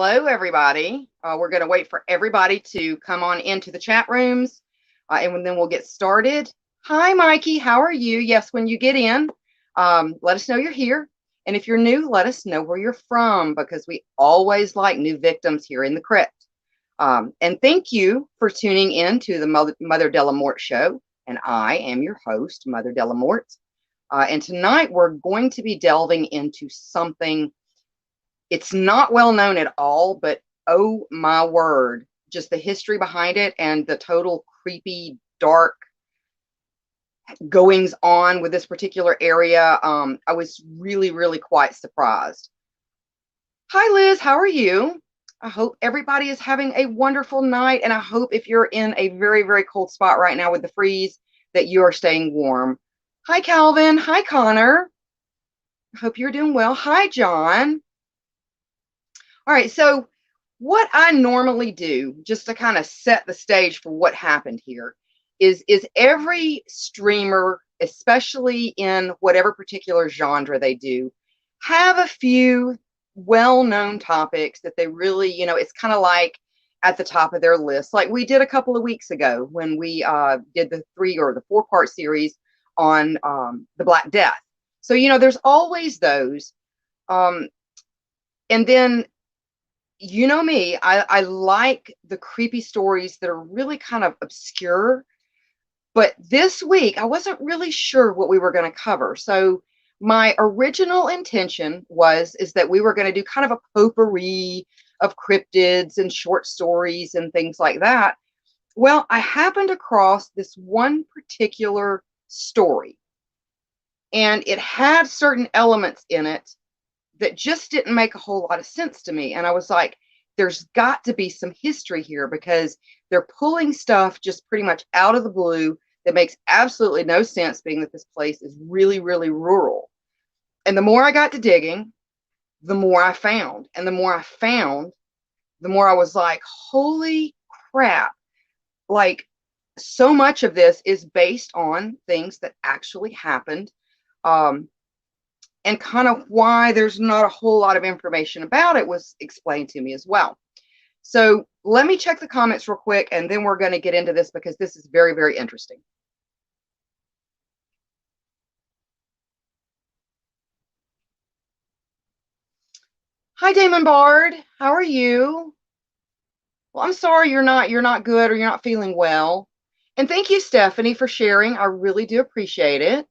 Hello, everybody. We're going to wait for everybody to come on into the chat rooms, and then we'll get started. Hi, Mikey. How are you? Yes, when you get in, let us know you're here. And if you're new, let us know where you're from, because we always like new victims here in the crypt. And thank you for tuning in to the Mother De La Morte show. And I am your host, Mother De La Morte. And tonight we're going to be delving into something. It's not well known at all, but oh my word, just the history behind it and the total creepy, dark goings on with this particular area. I was really, really quite surprised. Hi, Liz. How are you? I hope everybody is having a wonderful night. And I hope if you're in a very, very cold spot right now with the freeze, that you are staying warm. Hi, Calvin. Hi, Connor. I hope you're doing well. Hi, John. All right, so what I normally do, just to kind of set the stage for what happened here, is every streamer, especially in whatever particular genre they do, have a few well-known topics that they really, it's kind of like at the top of their list, like we did a couple of weeks ago when we did the 3 or the 4-part series on the Black Death. So, there's always those. And then, you know me, I like the creepy stories that are really kind of obscure. But this week, I wasn't really sure what we were going to cover. So my original intention is that we were going to do kind of a potpourri of cryptids and short stories and things like that. Well, I happened across this one particular story, and it had certain elements in it that just didn't make a whole lot of sense to me. And I was like, there's got to be some history here, because they're pulling stuff just pretty much out of the blue that makes absolutely no sense, being that this place is really, really rural. And the more I got to digging, the more I found. And the more I found, the more I was like, holy crap. Like, so much of this is based on things that actually happened. And kind of why there's not a whole lot of information about it was explained to me as well. So let me check the comments real quick, and then we're going to get into this, because this is very, very interesting. Hi, Damon Bard. How are you? Well, I'm sorry you're not good, or you're not feeling well. And thank you, Stephanie, for sharing. I really do appreciate it.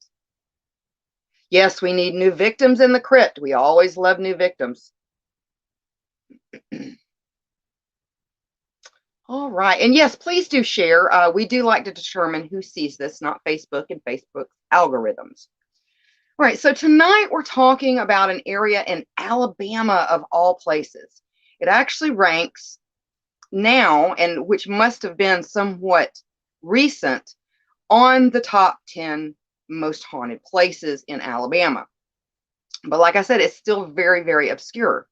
Yes, we need new victims in the crypt. We always love new victims. All right. And yes, please do share. We do like to determine who sees this, not Facebook and Facebook's algorithms. All right. So tonight we're talking about an area in Alabama, of all places. It actually ranks now, and which must have been somewhat recent, on the top 10 most haunted places in Alabama. But like I said, it's still very, very obscure.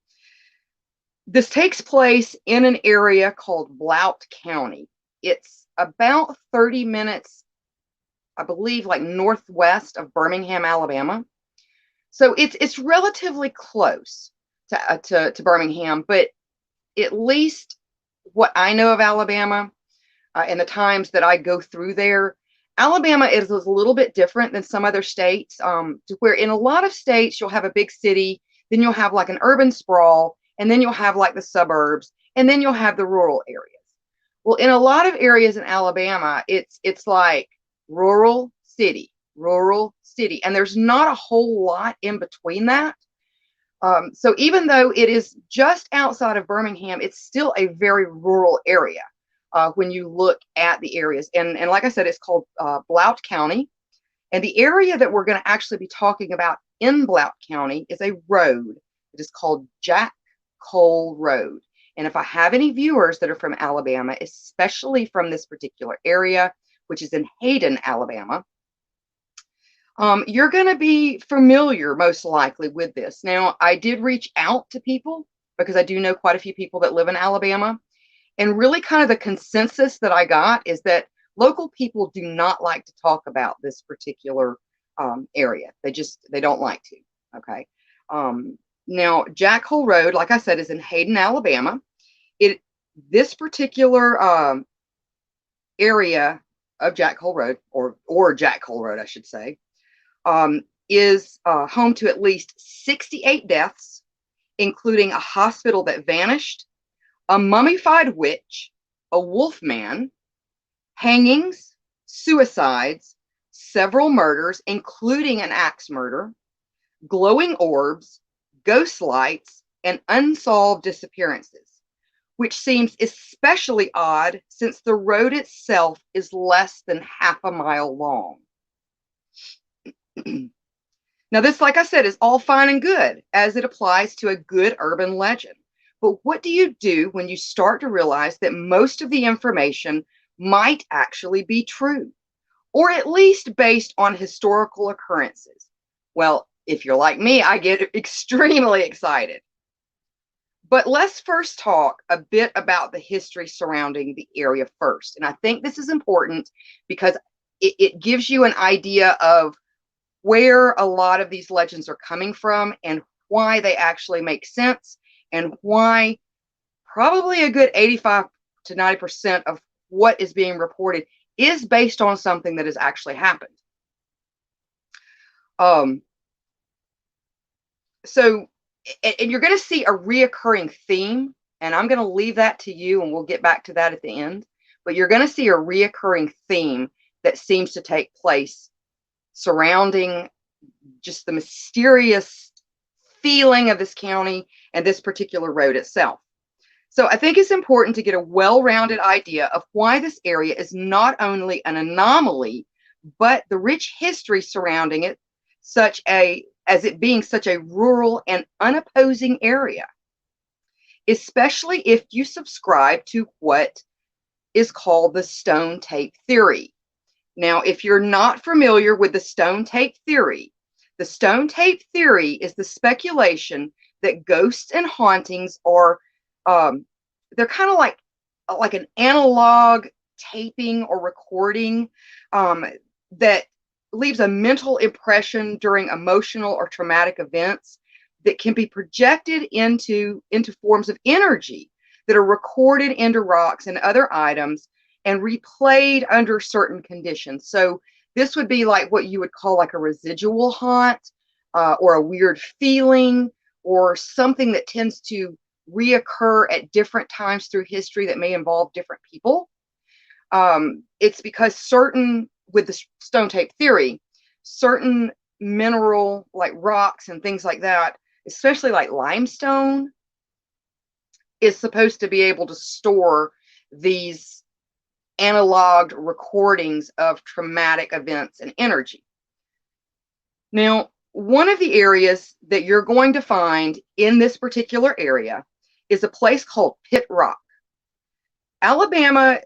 This takes place in an area called Blount County. It's about 30 minutes, I believe, like northwest of Birmingham, Alabama. So it's relatively close to Birmingham, but at least what I know of Alabama, and the times that I go through there, Alabama is a little bit different than some other states, to where in a lot of states you'll have a big city, then you'll have like an urban sprawl, and then you'll have like the suburbs, and then you'll have the rural areas. Well, in a lot of areas in Alabama, it's like rural city, and there's not a whole lot in between that. So even though it is just outside of Birmingham, it's still a very rural area. When you look at the areas. And like I said, it's called Blount County. And the area that we're going to actually be talking about in Blount County is a road. It is called Jack Cole Road. And if I have any viewers that are from Alabama, especially from this particular area, which is in Hayden, Alabama, you're going to be familiar, most likely, with this. Now, I did reach out to people, because I do know quite a few people that live in Alabama. And really kind of the consensus that I got is that local people do not like to talk about this particular area. They don't like to. Okay. Now, Jack Hole Road, like I said, is in Hayden, Alabama. It This particular area of Jack Hole Road, or Jack Hole Road, I should say, is home to at least 68 deaths, including a hospital that vanished, a mummified witch, a wolf man, hangings, suicides, several murders, including an axe murder, glowing orbs, ghost lights, and unsolved disappearances, which seems especially odd since the road itself is less than half a mile long. Now, this, like I said, is all fine and good as it applies to a good urban legend. But what do you do when you start to realize that most of the information might actually be true, or at least based on historical occurrences? Well, if you're like me, I get extremely excited. But let's first talk a bit about the history surrounding the area first. And I think this is important because it gives you an idea of where a lot of these legends are coming from and why they actually make sense, and why probably a good 85 to 90% of what is being reported is based on something that has actually happened. So, and you're going to see a reoccurring theme, and I'm going to leave that to you, and we'll get back to that at the end. But you're going to see a reoccurring theme that seems to take place surrounding just the mysterious feeling of this county and this particular road itself. So I think it's important to get a well-rounded idea of why this area is not only an anomaly, but the rich history surrounding it, as it being such a rural and unopposing area, especially if you subscribe to what is called the stone tape theory. Now, if you're not familiar with the stone tape theory is the speculation that ghosts and hauntings are, they're kind of like an analog taping or recording that leaves a mental impression during emotional or traumatic events that can be projected into forms of energy that are recorded into rocks and other items and replayed under certain conditions. So this would be like what you would call like a residual haunt, or a weird feeling, or something that tends to reoccur at different times through history that may involve different people. It's because with the stone tape theory, certain mineral like rocks and things like that, especially like limestone, is supposed to be able to store these analog recordings of traumatic events and energy. Now, one of the areas that you're going to find in this particular area is a place called Pit Rock. Alabama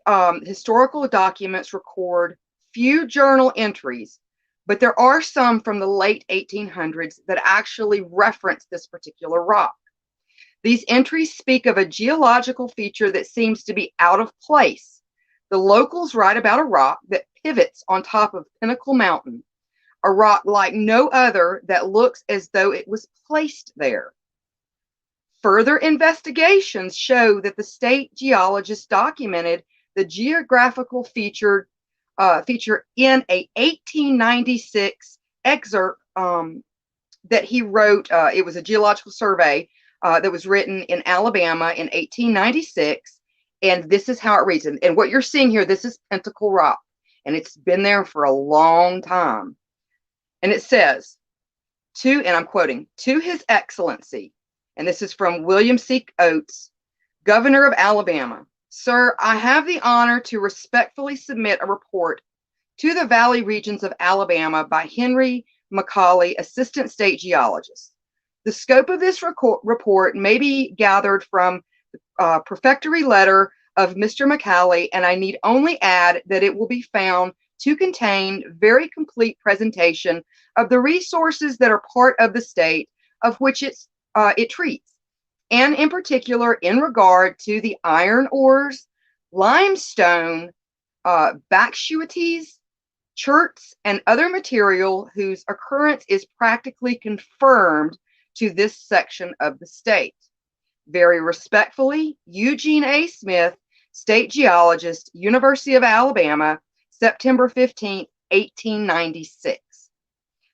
historical documents record few journal entries, but there are some from the late 1800s that actually reference this particular rock. These entries speak of a geological feature that seems to be out of place. The locals write about a rock that pivots on top of Pinnacle Mountain, a rock like no other that looks as though it was placed there. Further investigations show that the state geologists documented the geographical feature in a 1896 excerpt that he wrote. It was a geological survey that was written in Alabama in 1896. And this is how it reads. And what you're seeing here, this is Pinnacle Rock, and it's been there for a long time. And it says, and I'm quoting, "To His Excellency," and this is from William C. Oates, Governor of Alabama. "Sir, I have the honor to respectfully submit a report to the Valley Regions of Alabama by Henry Macaulay, Assistant State Geologist. The scope of this report may be gathered from the prefectory letter of Mr. Macaulay, and I need only add that it will be found to contain very complete presentation of the resources that are part of the state of which it treats, and in particular in regard to the iron ores, limestone, bauxites, cherts, and other material whose occurrence is practically confirmed to this section of the state. Very respectfully, Eugene A. Smith, State Geologist, University of Alabama, September 15, 1896.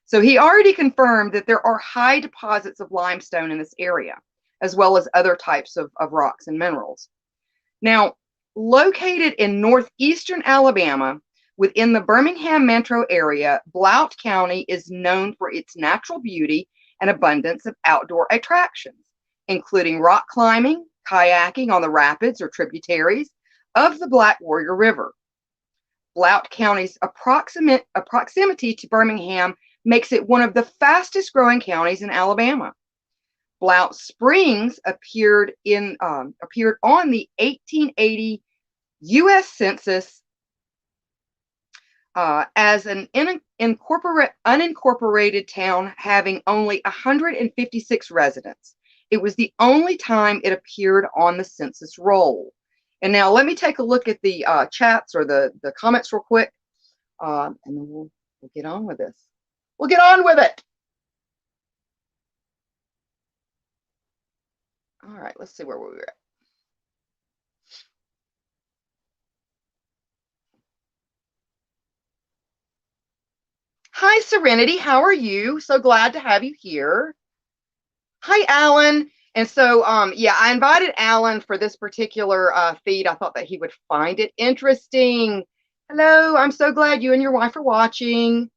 So he already confirmed that there are high deposits of limestone in this area, as well as other types of rocks and minerals. Now, located in northeastern Alabama, within the Birmingham metro area, Blount County is known for its natural beauty and abundance of outdoor attractions, including rock climbing, kayaking on the rapids or tributaries of the Black Warrior River. Blount County's proximity to Birmingham makes it one of the fastest growing counties in Alabama. Blount Springs appeared on the 1880 U.S. Census as an unincorporated town having only 156 residents. It was the only time it appeared on the census roll. And now let me take a look at the chats or the comments real quick, and then we'll get on with this. We'll get on with it. All right, let's see where we were at. Hi, Serenity. How are you? So glad to have you here. Hi, Alan. And so, yeah, I invited Alan for this particular feed. I thought that he would find it interesting. Hello, I'm so glad you and your wife are watching.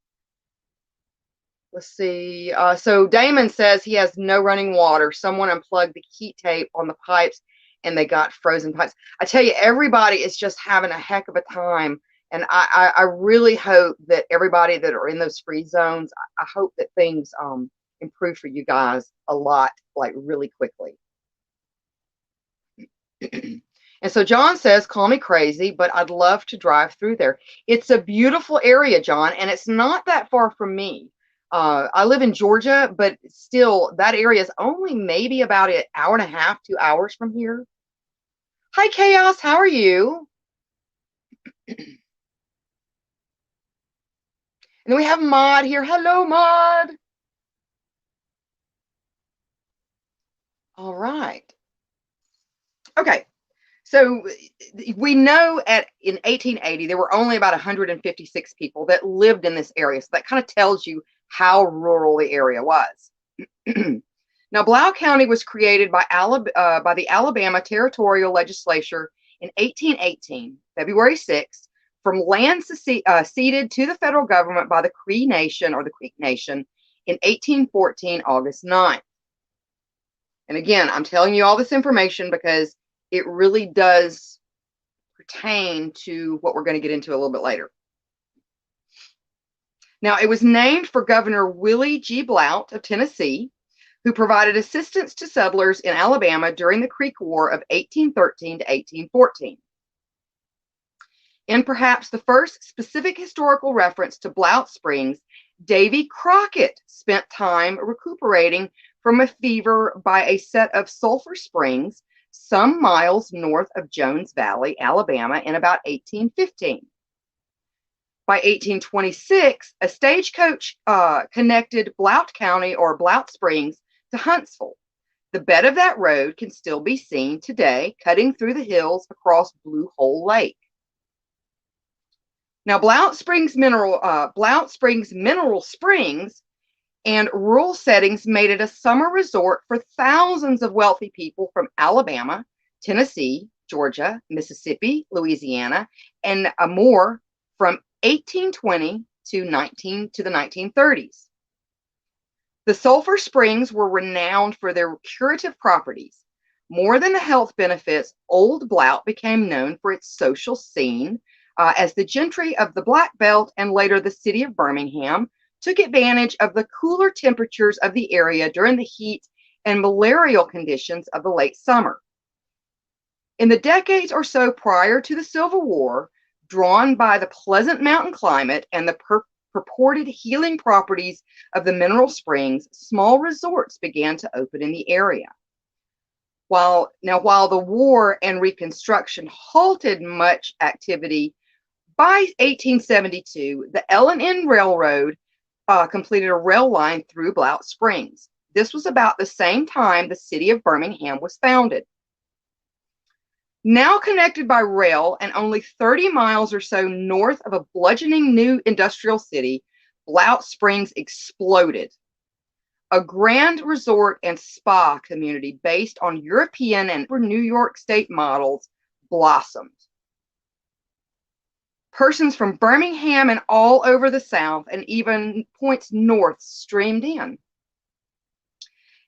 Let's see. So Damon says he has no running water. Someone unplugged the heat tape on the pipes and they got frozen pipes. I tell you, everybody is just having a heck of a time. And I really hope that everybody that are in those freeze zones, I hope that things improve for you guys a lot, like really quickly. And so John says, call me crazy, but I'd love to drive through there. It's a beautiful area, John, and it's not that far from me. I live in Georgia, but still that area is only maybe about an hour and a half, 2 hours from here. Hi, Chaos. How are you? And then we have Maud here. Hello, Maud. All right. Okay. So we know in 1880, there were only about 156 people that lived in this area. So that kind of tells you how rural the area was. Now, Blount County was created by the Alabama Territorial Legislature in 1818, February 6th, from land ceded to the federal government by the Cree Nation or the Creek Nation in 1814, August 9th. And again, I'm telling you all this information because it really does pertain to what we're going to get into a little bit later. Now, it was named for Governor Willie G. Blount of Tennessee, who provided assistance to settlers in Alabama during the Creek War of 1813 to 1814. In perhaps the first specific historical reference to Blount Springs, Davy Crockett spent time recuperating from a fever by a set of sulfur springs some miles north of Jones Valley, Alabama, in about 1815. By 1826, a stagecoach connected Blount County or Blount Springs to Huntsville. The bed of that road can still be seen today, cutting through the hills across Blue Hole Lake. Now, Blount Springs mineral springs and rural settings made it a summer resort for thousands of wealthy people from Alabama, Tennessee, Georgia, Mississippi, Louisiana, and more from 1820 to the 1930s. The sulfur springs were renowned for their curative properties. More than the health benefits, Old Blount became known for its social scene as the gentry of the Black Belt and later the city of Birmingham took advantage of the cooler temperatures of the area during the heat and malarial conditions of the late summer. In the decades or so prior to the Civil War, drawn by the pleasant mountain climate and the purported healing properties of the mineral springs, small resorts began to open in the area. While the war and Reconstruction halted much activity, by 1872, the L&N Railroad completed a rail line through Blount Springs. This was about the same time the city of Birmingham was founded. Now connected by rail and only 30 miles or so north of a bludgeoning new industrial city, Blount Springs exploded. A grand resort and spa community based on European and New York State models blossomed. Persons from Birmingham and all over the South and even points north streamed in.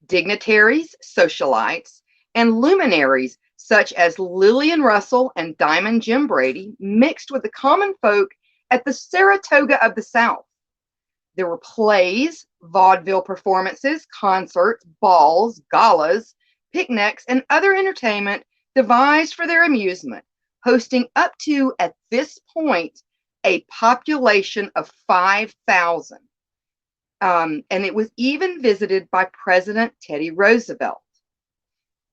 Dignitaries, socialites, and luminaries such as Lillian Russell and Diamond Jim Brady mixed with the common folk at the Saratoga of the South. There were plays, vaudeville performances, concerts, balls, galas, picnics, and other entertainment devised for their amusement, hosting up to, at this point, a population of 5,000. And it was even visited by President Teddy Roosevelt.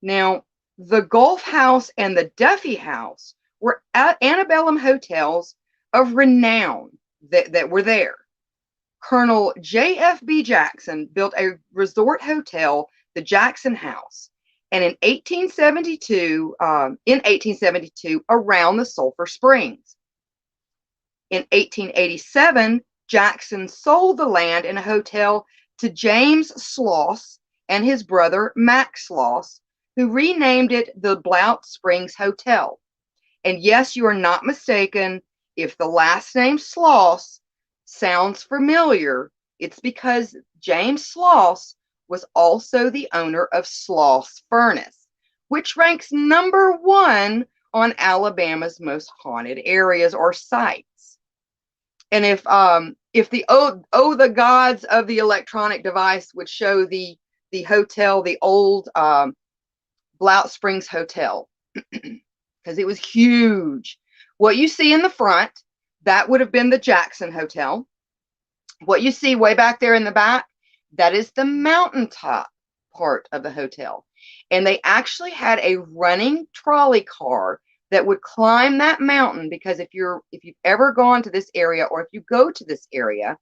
Now, the Gulf House and the Duffy House were antebellum hotels of renown that were there. Colonel J.F.B. Jackson built a resort hotel, the Jackson House, and in 1872, around the Sulphur Springs. In 1887, Jackson sold the land and a hotel to James Sloss and his brother Max Sloss, who renamed it the Blount Springs Hotel. And yes, you are not mistaken. If the last name Sloss sounds familiar, it's because James Sloss was also the owner of Sloss Furnace, which ranks #1 on Alabama's most haunted areas or sites. And if the the gods of the electronic device would show the hotel, the old Blount Springs Hotel, because it was huge. What you see in the front, that would have been the Jackson Hotel. What you see way back there in the back, that is the mountaintop part of the hotel. And they actually had a running trolley car that would climb that mountain, because if you've ever gone to this area, or if you go to this area,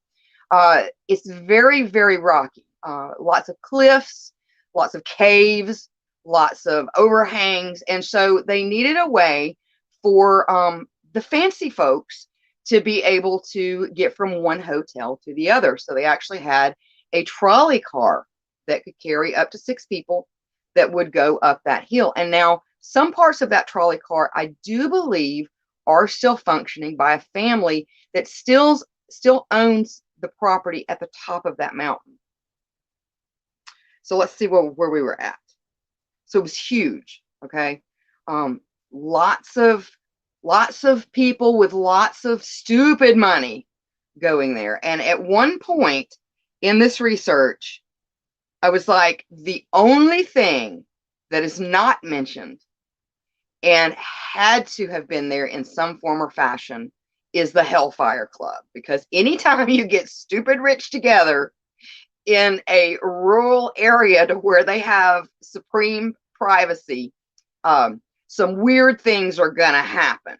it's very, very rocky. Lots of cliffs, lots of caves, lots of overhangs. And so they needed a way for the fancy folks to be able to get from one hotel to the other. So they actually had a trolley car that could carry up to 6 people that would go up that hill. And now some parts of that trolley car, I do believe, are still functioning by a family that still owns the property at the top of that mountain. So let's see where we were at. So it was huge. Okay. Lots of people with lots of stupid money going there. And at one point in this research, I was like, the only thing that is not mentioned and had to have been there in some form or fashion is the Hellfire Club. Because anytime you get stupid rich together in a rural area to where they have supreme privacy, some weird things are gonna happen.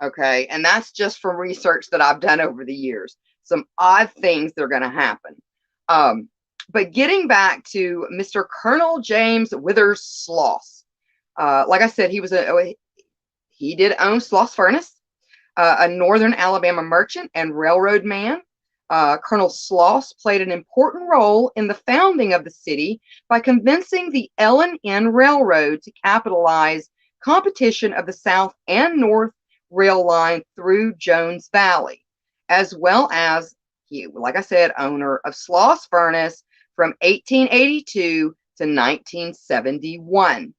Okay, and that's just from research that I've done over the years. Some odd things that are gonna happen. But getting back to Mr. Colonel James Withers Sloss, like I said, he did own Sloss Furnace, a northern Alabama merchant and railroad man. Colonel Sloss played an important role in the founding of the city by convincing the L&N Railroad to capitalize competition of the South and North rail line through Jones Valley, as well as he, like I said, owner of Sloss Furnace from 1882 to 1971.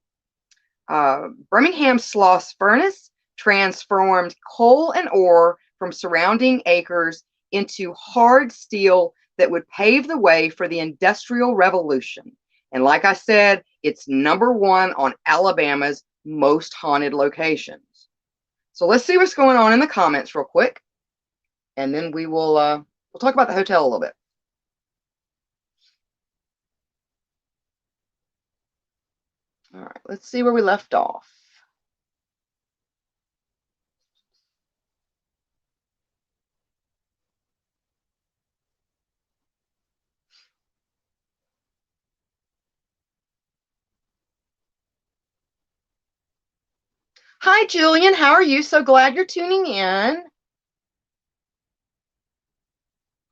Birmingham Sloss Furnace transformed coal and ore from surrounding acres into hard steel that would pave the way for the Industrial Revolution. And like I said, it's #1 on Alabama's most haunted locations. So let's see what's going on in the comments real quick, and then we'll talk about the hotel a little bit. All right, let's see where we left off. Hi, Julian. How are you? So glad you're tuning in.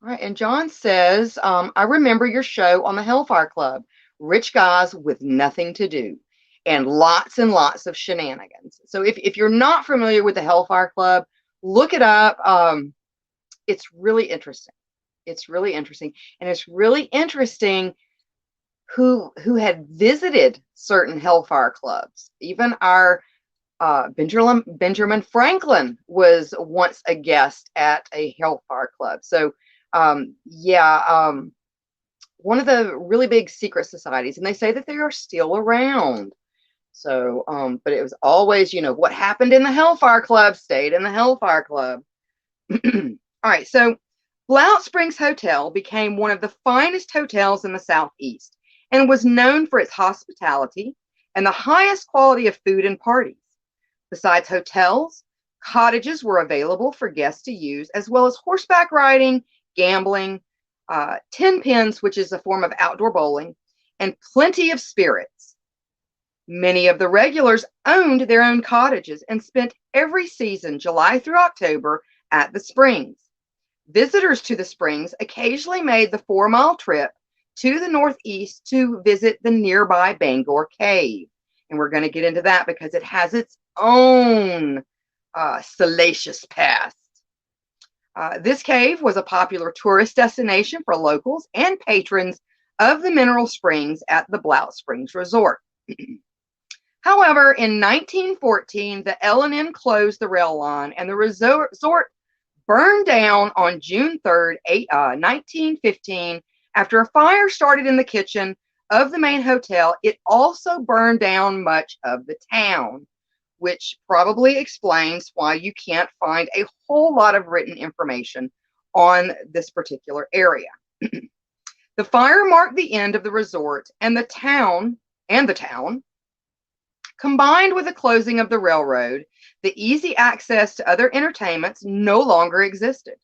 All right, and John says, I remember your show on the Hellfire Club, Rich Guys with Nothing to Do, and lots of shenanigans. So if you're not familiar with the Hellfire Club, look it up. It's really interesting. It's really interesting. And it's really interesting who had visited certain Hellfire clubs. Even our Benjamin Franklin was once a guest at a Hellfire Club. So, yeah, one of the really big secret societies, and they say that they are still around. So, but it was always, what happened in the Hellfire Club stayed in the Hellfire Club. All right, so Blount Springs Hotel became one of the finest hotels in the Southeast and was known for its hospitality and the highest quality of food and parties. Besides hotels, cottages were available for guests to use, as well as horseback riding, gambling, tin pins, which is a form of outdoor bowling, and plenty of spirits. Many of the regulars owned their own cottages and spent every season, July through October, at the springs. Visitors to the springs occasionally made the 4-mile trip to the northeast to visit the nearby Bangor Cave. And we're going to get into that because it has its own salacious past. This cave was a popular tourist destination for locals and patrons of the mineral springs at the Blount Springs Resort. However, in 1914, the L&N closed the rail line and the resort burned down on June 3rd, 1915. After a fire started in the kitchen of the main hotel, it also burned down much of the town, which probably explains why you can't find a whole lot of written information on this particular area. The fire marked the end of the resort, and the town, combined with the closing of the railroad, the easy access to other entertainments no longer existed.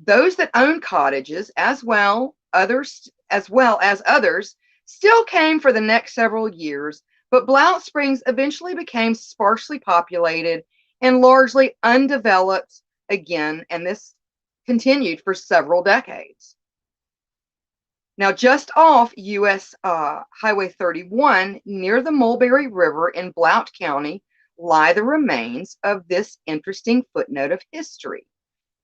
Those that owned cottages, as well as others, still came for the next several years, but Blount Springs eventually became sparsely populated and largely undeveloped again, and this continued for several decades. Now, just off US Highway 31, near the Mulberry River in Blount County, lie the remains of this interesting footnote of history.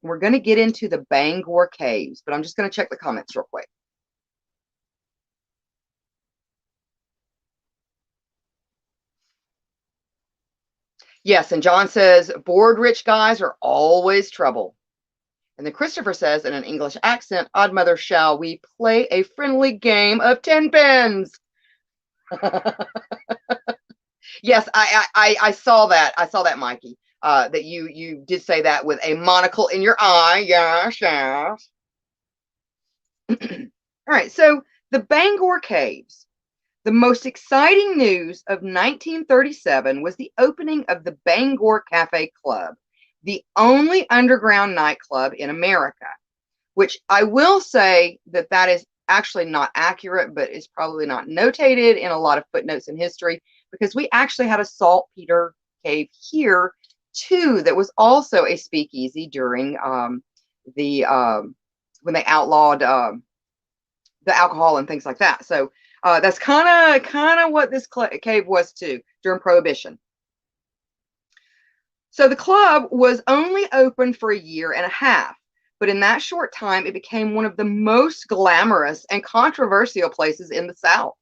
We're going to get into the Bangor Caves, but I'm just going to check the comments real quick. Yes, and John says, bored rich guys are always trouble. And then Christopher says in an English accent, Odd Mother, shall we play a friendly game of 10 pins? Yes, I saw that. I saw that, Mikey. That you did say that with a monocle in your eye. Yes, yes. All right, so the Bangor Caves. The most exciting news of 1937 was the opening of the Bangor Cafe Club, the only underground nightclub in America, which I will say that is actually not accurate, but is probably not notated in a lot of footnotes in history, because we actually had a saltpeter cave here too that was also a speakeasy during when they outlawed the alcohol and things like that. So that's kind of what this cave was too during Prohibition. So the club was only open for a year and a half, but in that short time, it became one of the most glamorous and controversial places in the South.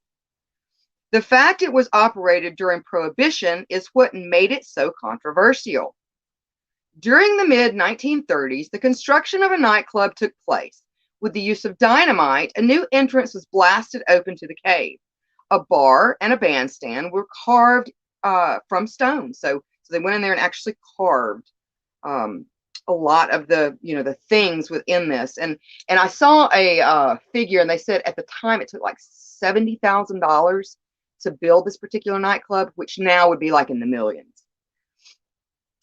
The fact it was operated during Prohibition is what made it so controversial. During the mid-1930s, the construction of a nightclub took place. With the use of dynamite, a new entrance was blasted open to the cave. A bar and a bandstand were carved from stone. So they went in there and actually carved a lot of the things within this. And I saw a figure, and they said at the time it took like $70,000 to build this particular nightclub, which now would be like in the millions.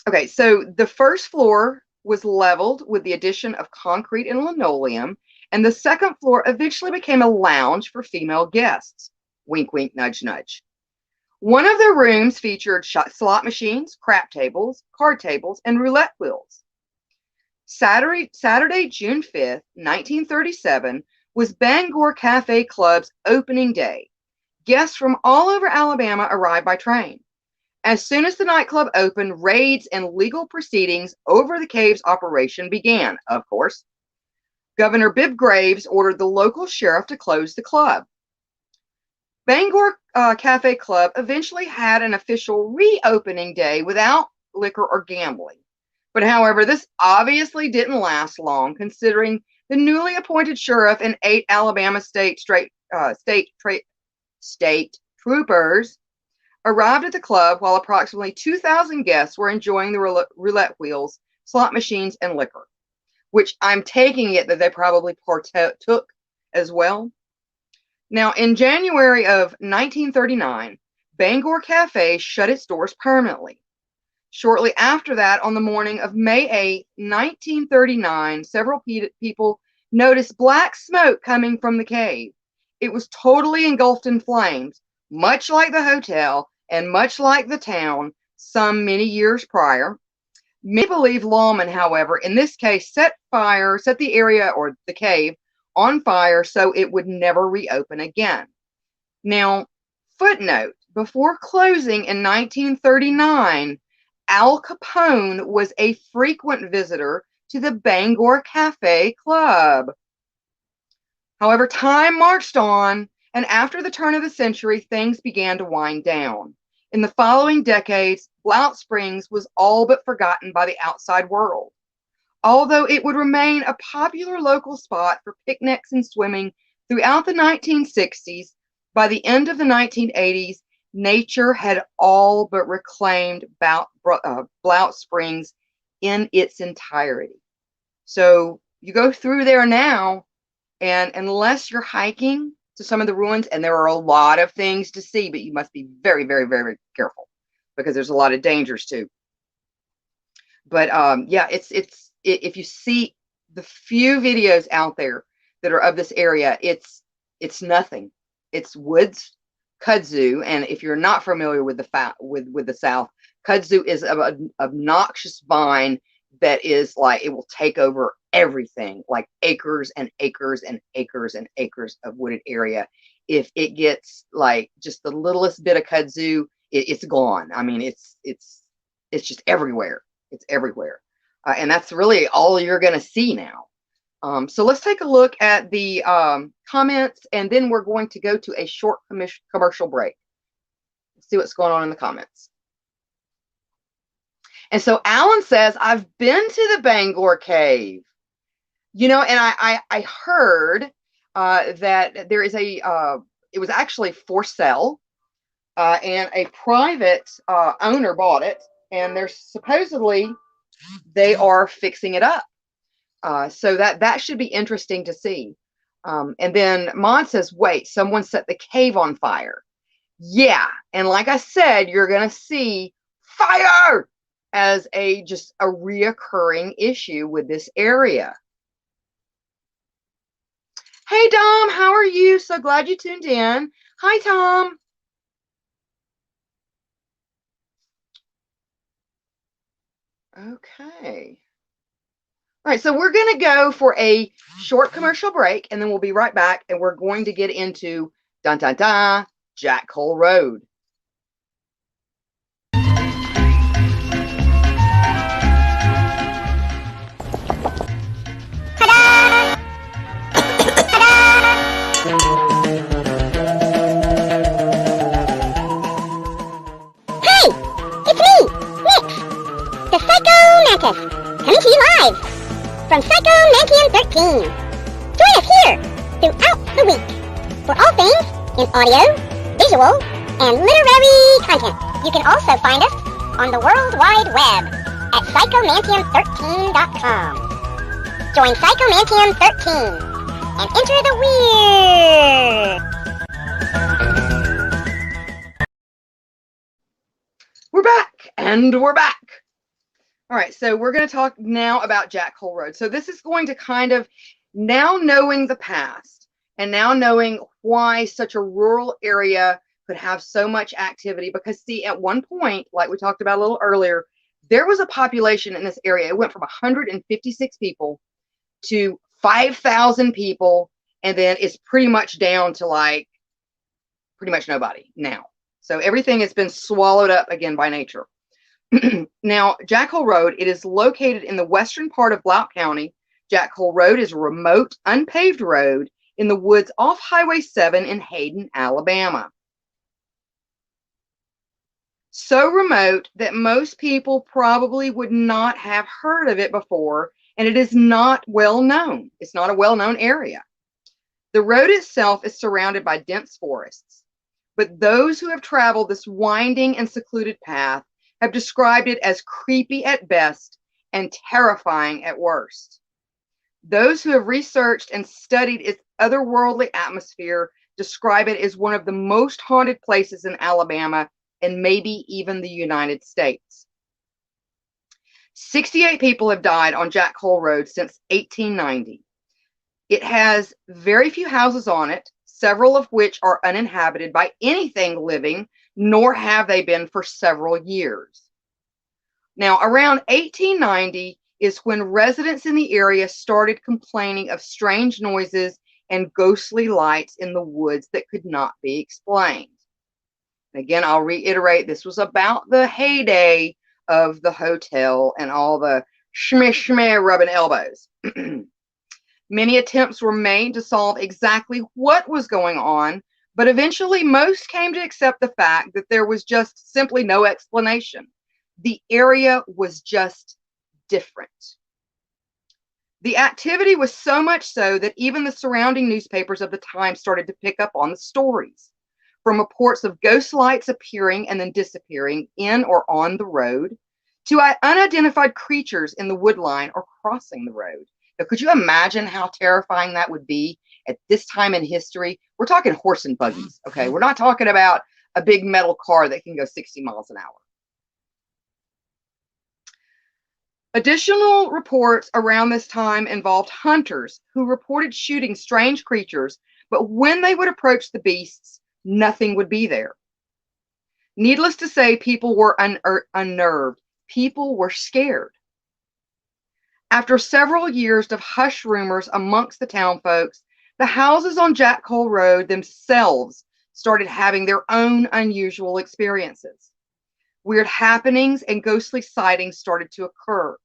Okay, so the first floor was leveled with the addition of concrete and linoleum, and the second floor eventually became a lounge for female guests. Wink, wink, nudge, nudge. One of the rooms featured slot machines, crap tables, card tables, and roulette wheels. Saturday, June 5th, 1937, was Bangor Cafe Club's opening day. Guests from all over Alabama arrived by train. As soon as the nightclub opened, raids and legal proceedings over the cave's operation began, of course. Governor Bibb Graves ordered the local sheriff to close the club. Bangor Cafe Club eventually had an official reopening day without liquor or gambling. But however, this obviously didn't last long, considering the newly appointed sheriff and 8 Alabama state troopers arrived at the club while approximately 2,000 guests were enjoying the roulette wheels, slot machines, and liquor, which I'm taking it that they probably partook as well. Now, in January of 1939, Bangor Cafe shut its doors permanently. Shortly after that, on the morning of May 8, 1939, several people noticed black smoke coming from the cave. It was totally engulfed in flames, much like the hotel and much like the town some many years prior. Many believe lawmen, however, in this case, set the area or the cave on fire so it would never reopen again. Now, footnote, before closing in 1939, Al Capone was a frequent visitor to the Bangor Cafe Club. However, time marched on, and after the turn of the century, things began to wind down. In the following decades, Blount Springs was all but forgotten by the outside world. Although it would remain a popular local spot for picnics and swimming throughout the 1960s, by the end of the 1980s, nature had all but reclaimed Blount Springs in its entirety. So you go through there now, and unless you're hiking to some of the ruins, and there are a lot of things to see, but you must be very, very, very careful because there's a lot of dangers too. But yeah, if you see the few videos out there that are of this area, it's nothing. It's woods, kudzu, and if you're not familiar with the South, kudzu is an obnoxious vine that is like, it will take over everything, like acres and acres and acres and acres of wooded area. If it gets like just the littlest bit of kudzu, it's gone. I mean, it's just everywhere. It's everywhere. And that's really all you're going to see now. So let's take a look at the comments, and then we're going to go to a short commercial break. Let's see what's going on in the comments. And so Alan says, I've been to the Bangor Cave. You know, and I heard that there is it was actually for sale, and a private owner bought it, and they're supposedly they are fixing it up. So that should be interesting to see. And then Maud says, wait, someone set the cave on fire. Yeah, and like I said, you're going to see fire as just a reoccurring issue with this area. Hey, Dom, how are you? So glad you tuned in. Hi, Tom. Okay. All right, so we're going to go for a short commercial break, and then we'll be right back, and we're going to get into dun dun dun Jack Cole Road. Hi, it's me, Nix, the Psycho Mantis, coming to you live from Psycho Mantium 13. Join us here throughout the week for all things in audio, visual, and literary content. You can also find us on the World Wide Web at psychomantium13.com. Join Psychomantium 13 and enter the weird. We're back, and we're back. All right, so we're going to talk now about Jack Cole Road. So this is going to kind of, now knowing the past and now knowing why such a rural area could have so much activity because, see, at one point, like we talked about a little earlier, there was a population in this area. It went from 156 people to 5,000 people, and then it's pretty much down to like pretty much nobody now. So everything has been swallowed up again by nature. Now, Jack Hole Road, it is located in the western part of Blount County. Jack Hole Road is a remote, unpaved road in the woods off Highway 7 in Hayden, Alabama. So remote that most people probably would not have heard of it before, and it is not well known. It's not a well-known area. The road itself is surrounded by dense forests, but those who have traveled this winding and secluded path have described it as creepy at best and terrifying at worst. Those who have researched and studied its otherworldly atmosphere describe it as one of the most haunted places in Alabama and maybe even the United States. 68 people have died on Jack Hole Road since 1890. It has very few houses on it, several of which are uninhabited by anything living, nor have they been for several years. Now, around 1890 is when residents in the area started complaining of strange noises and ghostly lights in the woods that could not be explained. Again, I'll reiterate, this was about the heyday of the hotel and all the shmeh rubbing elbows. Many attempts were made to solve exactly what was going on, but eventually most came to accept the fact that there was just simply no explanation. The area was just different. The activity was so much so that even the surrounding newspapers of the time started to pick up on the stories. From reports of ghost lights appearing and then disappearing in or on the road, to unidentified creatures in the woodline or crossing the road. Now, could you imagine how terrifying that would be at this time in history? We're talking horse and buggies, okay? We're not talking about a big metal car that can go 60 miles an hour. Additional reports around this time involved hunters who reported shooting strange creatures, but when they would approach the beasts, nothing would be there. Needless to say, people were unnerved. People were scared. After several years of hush rumors amongst the town folks, the houses on Jack Hole Road themselves started having their own unusual experiences. Weird happenings and ghostly sightings started to occur.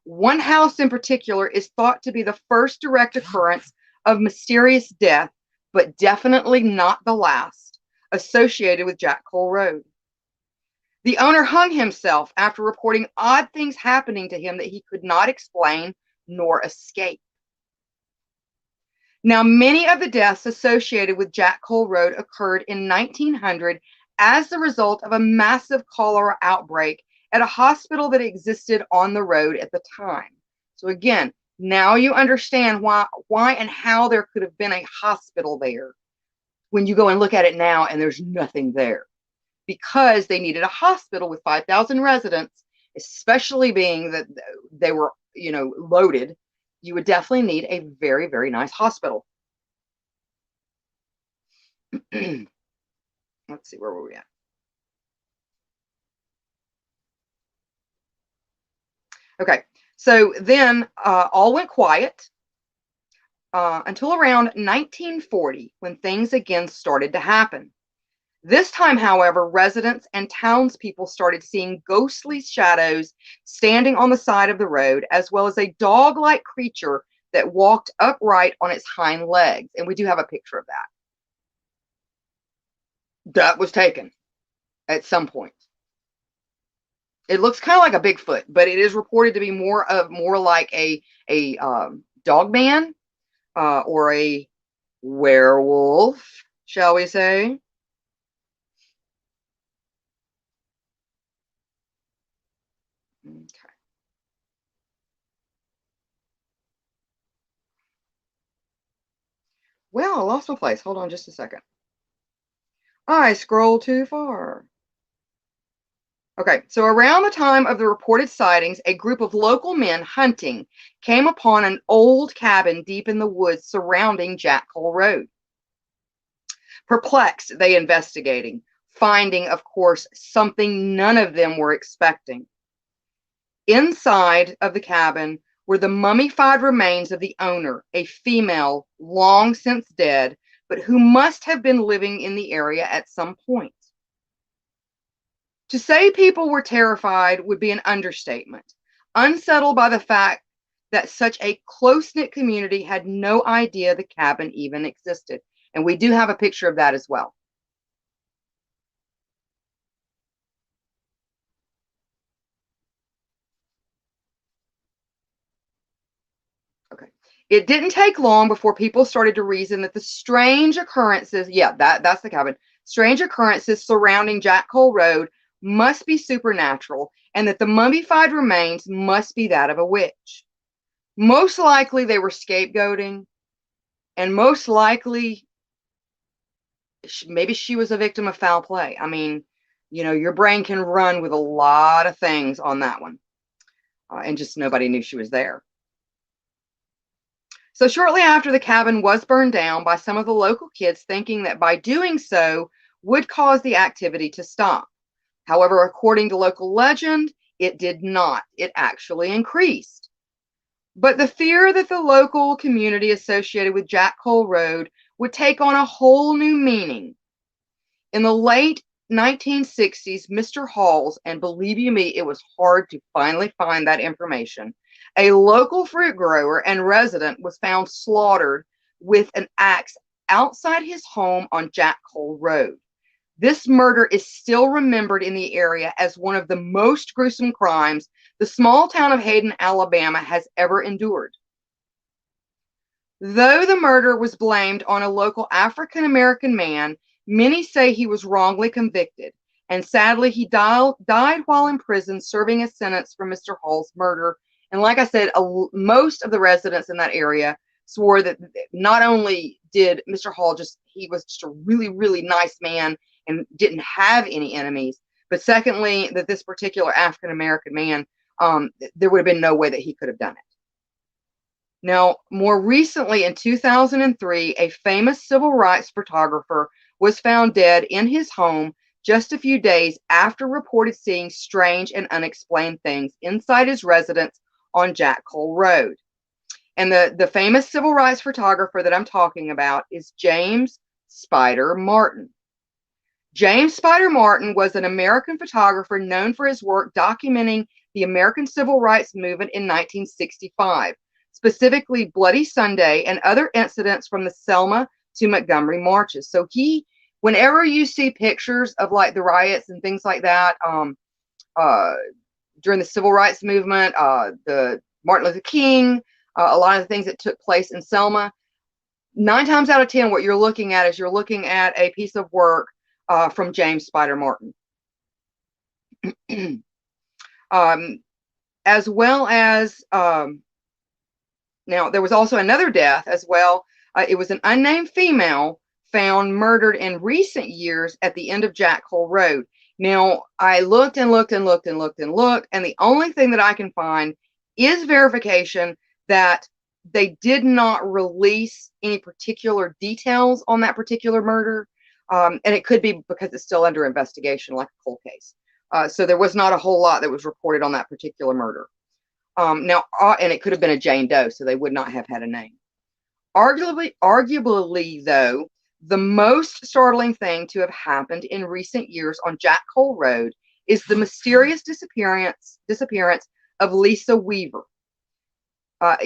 One house in particular is thought to be the first direct occurrence of mysterious death, but definitely not the last, associated with Jack Hole Road. The owner hung himself after reporting odd things happening to him that he could not explain nor escape. Now, many of the deaths associated with Jack Hole Road occurred in 1900 as the result of a massive cholera outbreak at a hospital that existed on the road at the time. So again, now you understand why and how there could have been a hospital there when you go and look at it now and there's nothing there. Because they needed a hospital with 5,000 residents, especially being that they were, loaded, you would definitely need a very, very nice hospital. Let's see, where were we at? Okay, so then all went quiet until around 1940 when things again started to happen. This time, however, residents and townspeople started seeing ghostly shadows standing on the side of the road, as well as a dog-like creature that walked upright on its hind legs. And we do have a picture of that. That was taken at some point. It looks kind of like a Bigfoot, but it is reported to be more like a dog man or a werewolf, shall we say? Okay. Well, I lost my place. Hold on just a second. I scrolled too far. Okay, so around the time of the reported sightings, a group of local men hunting came upon an old cabin deep in the woods surrounding Jack Hole Road. Perplexed, they investigating. finding, of course, something none of them were expecting. Inside of the cabin were the mummified remains of the owner, a female long since dead, but who must have been living in the area at some point. To say people were terrified would be an understatement, unsettled by the fact that such a close-knit community had no idea the cabin even existed. And we do have a picture of that as well. Okay. It didn't take long before people started to reason that the strange occurrences, yeah, that's the cabin, strange occurrences surrounding Jack Cole Road must be supernatural, and that the mummified remains must be that of a witch. Most likely they were scapegoating, and most likely maybe she was a victim of foul play. I mean, your brain can run with a lot of things on that one, and just nobody knew she was there. So shortly after, the cabin was burned down by some of the local kids, thinking that by doing so would cause the activity to stop. However, according to local legend, it did not. It actually increased. But the fear that the local community associated with Jack Cole Road would take on a whole new meaning. In the late 1960s, Mr. Halls, and believe you me, it was hard to finally find that information, a local fruit grower and resident was found slaughtered with an axe outside his home on Jack Cole Road. This murder is still remembered in the area as one of the most gruesome crimes the small town of Hayden, Alabama has ever endured. Though the murder was blamed on a local African-American man, many say he was wrongly convicted, and sadly he died while in prison serving a sentence for Mr. Hall's murder. And like I said, most of the residents in that area swore that not only did Mr. Hall he was just a really, really nice man and didn't have any enemies, but secondly, that this particular African-American man, there would have been no way that he could have done it. Now, more recently in 2003, a famous civil rights photographer was found dead in his home just a few days after reported seeing strange and unexplained things inside his residence on Jack Cole Road. And the famous civil rights photographer that I'm talking about is James Spider Martin. James Spider Martin was an American photographer known for his work documenting the American Civil Rights Movement in 1965, specifically Bloody Sunday and other incidents from the Selma to Montgomery marches. So whenever you see pictures of like the riots and things like that, during the Civil Rights Movement, the Martin Luther King, a lot of the things that took place in Selma, 9 times out of 10, what you're looking at is a piece of work from James Spider Martin. As well as, now there was also another death as well. It was an unnamed female found murdered in recent years at the end of Jack Cole Road. Now, I looked and looked and looked and looked and looked, and the only thing that I can find is verification that they did not release any particular details on that particular murder. And it could be because it's still under investigation, like a cold case. So there was not a whole lot that was reported on that particular murder. And it could have been a Jane Doe, so they would not have had a name. Arguably, though, the most startling thing to have happened in recent years on Jack Cole Road is the mysterious disappearance of Lisa Weaver.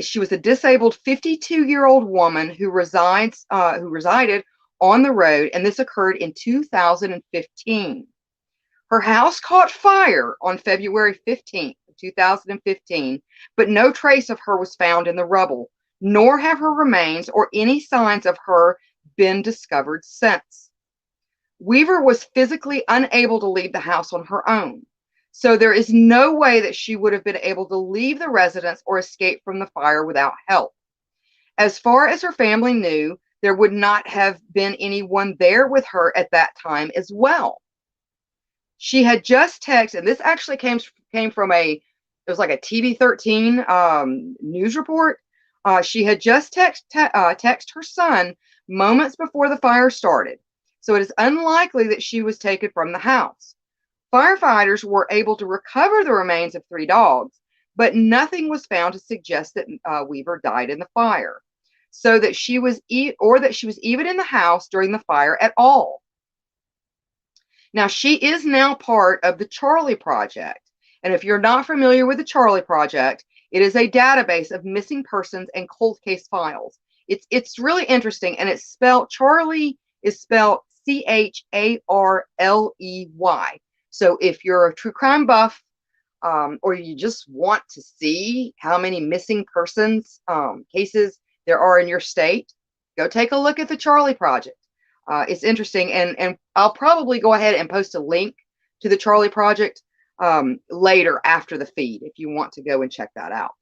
She was a disabled 52-year-old woman who resided on the road, and this occurred in 2015. Her house caught fire on February 15th, 2015, but no trace of her was found in the rubble, nor have her remains or any signs of her been discovered since. Weaver was physically unable to leave the house on her own, so there is no way that she would have been able to leave the residence or escape from the fire without help. As far as her family knew, there would not have been anyone there with her at that time as well. She had just texted, and this actually came from it was like a TV13 news report. She had just texted her son moments before the fire started. so it is unlikely that she was taken from the house. Firefighters were able to recover the remains of 3 dogs, but nothing was found to suggest that Weaver died in the fire, so that she was that she was even in the house during the fire at all. Now, she is now part of the Charlie Project. And if you're not familiar with the Charlie Project, it is a database of missing persons and cold case files. It's really interesting, and it's spelled, Charlie is spelled Charley. So if you're a true crime buff, or you just want to see how many missing persons cases there are in your state, go take a look at the Charlie Project. It's interesting, and I'll probably go ahead and post a link to the Charlie Project later after the feed if you want to go and check that out.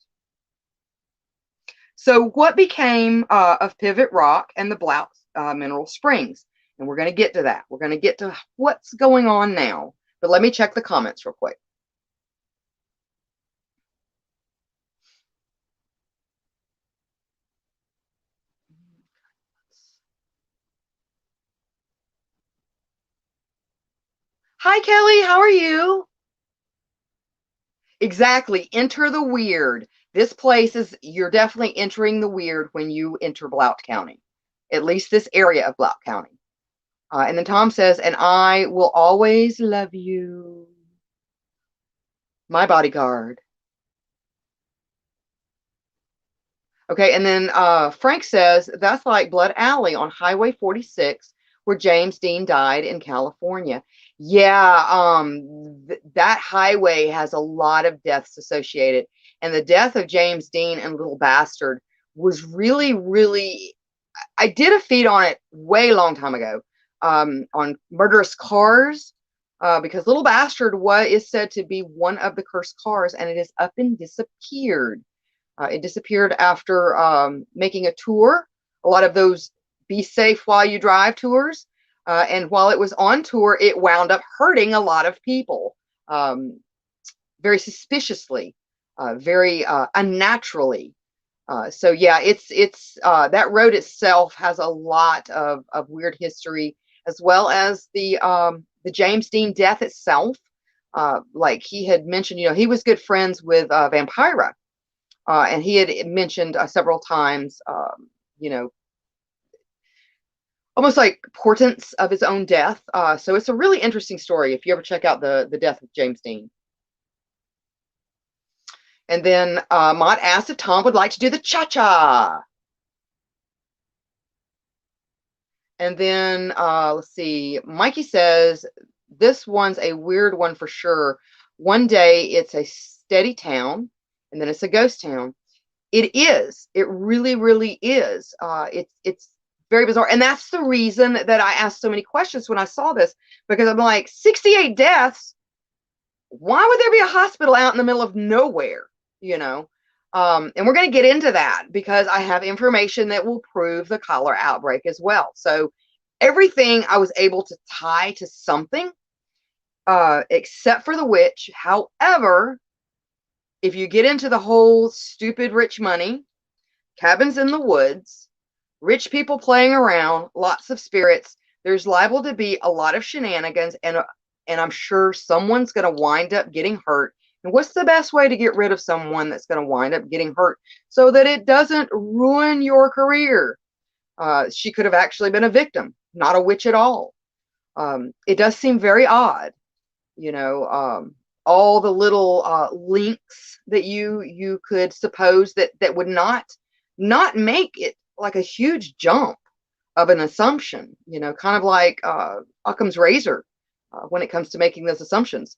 So what became of Pivot Rock and the Blount Mineral Springs? And we're going to get to that. We're going to get to what's going on now. But let me check the comments real quick. Hi, Kelly. How are you? Exactly. Enter the weird. This place is, you're definitely entering the weird when you enter Blount County, at least this area of Blount County. And then Tom says, and I will always love you, my bodyguard. Okay, and then Frank says, that's like Blood Alley on Highway 46, where James Dean died in California. Yeah, that highway has a lot of deaths associated. And the death of James Dean and Little Bastard was really, really, I did a feed on it way long time ago, on murderous cars, because Little Bastard is said to be one of the cursed cars, and it is up and disappeared. It disappeared after making a tour, a lot of those be safe while you drive tours. And while it was on tour, it wound up hurting a lot of people, very suspiciously, very unnaturally. So yeah, it's that road itself has a lot of weird history, as well as the James Dean death itself. Like he had mentioned, he was good friends with Vampira. And he had mentioned several times, almost like portents of his own death. So it's a really interesting story if you ever check out the death of James Dean. And then Mott asked if Tom would like to do the cha-cha. And then let's see, Mikey says, this one's a weird one for sure. One day it's a steady town, and then it's a ghost town. It is. It really, really is. It's very bizarre. And that's the reason that I asked so many questions when I saw this, because I'm like, 68 deaths? Why would there be a hospital out in the middle of nowhere? And we're going to get into that because I have information that will prove the cholera outbreak as well. So everything I was able to tie to something, except for the witch. However, if you get into the whole stupid rich money, cabins in the woods, rich people playing around, lots of spirits, there's liable to be a lot of shenanigans, and I'm sure someone's going to wind up getting hurt. And what's the best way to get rid of someone that's going to wind up getting hurt so that it doesn't ruin your career? She could have actually been a victim, not a witch at all. It does seem very odd, all the little links that you could suppose that would not make it like a huge jump of an assumption, kind of like Occam's razor when it comes to making those assumptions.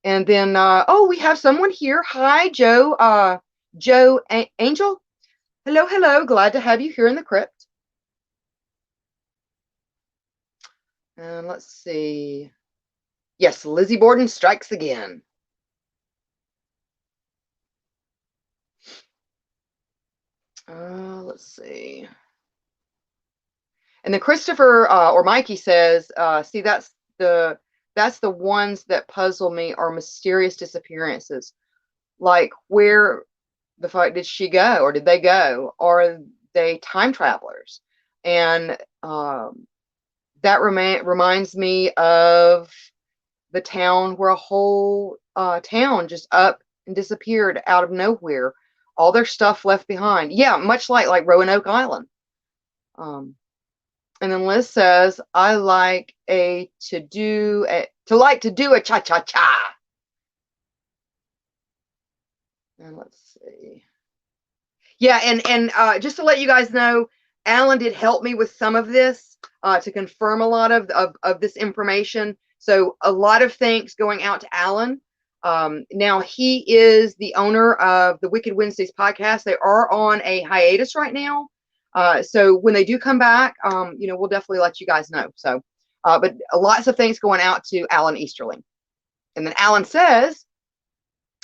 And then, we have someone here. Hi, Joe. Joe Angel. Hello, hello. Glad to have you here in the crypt. And let's see. Yes, Lizzie Borden strikes again. Let's see. And then Christopher or Mikey says, see, that's the ones that puzzle me are mysterious disappearances. Like, where the fuck did she go, or did they go? Are they time travelers? And that reminds me of the town where a whole town just up and disappeared out of nowhere. All their stuff left behind. Yeah, much like Roanoke Island. Um, and then Liz says, I like to do a cha cha cha. And let's see. Yeah, and just to let you guys know, Alan did help me with some of this to confirm a lot of this information. So a lot of thanks going out to Alan. Now he is the owner of the Wicked Wednesdays podcast. They are on a hiatus right now. So when they do come back, we'll definitely let you guys know. So, but lots of thanks going out to Alan Easterling. And then Alan says,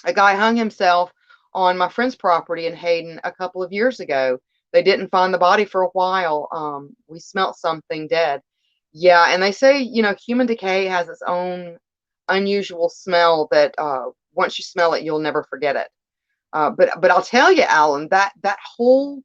a guy hung himself on my friend's property in Hayden a couple of years ago. They didn't find the body for a while. We smelt something dead. Yeah, and they say, human decay has its own unusual smell that once you smell it, you'll never forget it. But I'll tell you, Alan, that whole,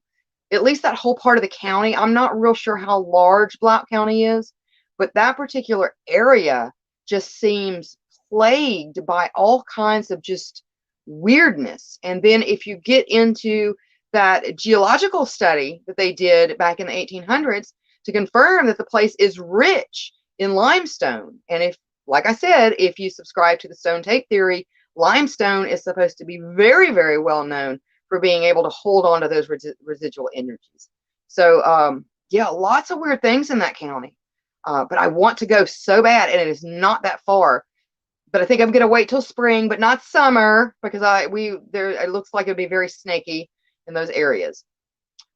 at least that whole part of the county, I'm not real sure how large Blount County is, but that particular area just seems plagued by all kinds of just weirdness. And then if you get into that geological study that they did back in the 1800s to confirm that the place is rich in limestone. And if, like I said, if you subscribe to the stone tape theory, limestone is supposed to be very, very well known for being able to hold on to those residual energies. So, yeah, lots of weird things in that county. But I want to go so bad, and it is not that far. But I think I'm going to wait till spring, but not summer, because it looks like it'd be very snaky in those areas.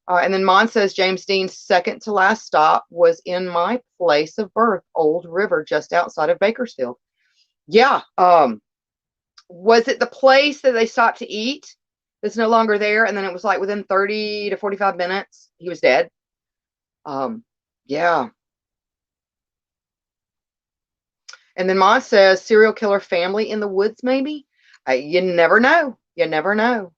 And then Mon says James Dean's second to last stop was in my place of birth, Old River, just outside of Bakersfield. Yeah. Was it the place that they stopped to eat that's no longer there? And then it was like within 30 to 45 minutes, he was dead. Yeah. And then Mon says serial killer family in the woods, maybe. You never know. You never know.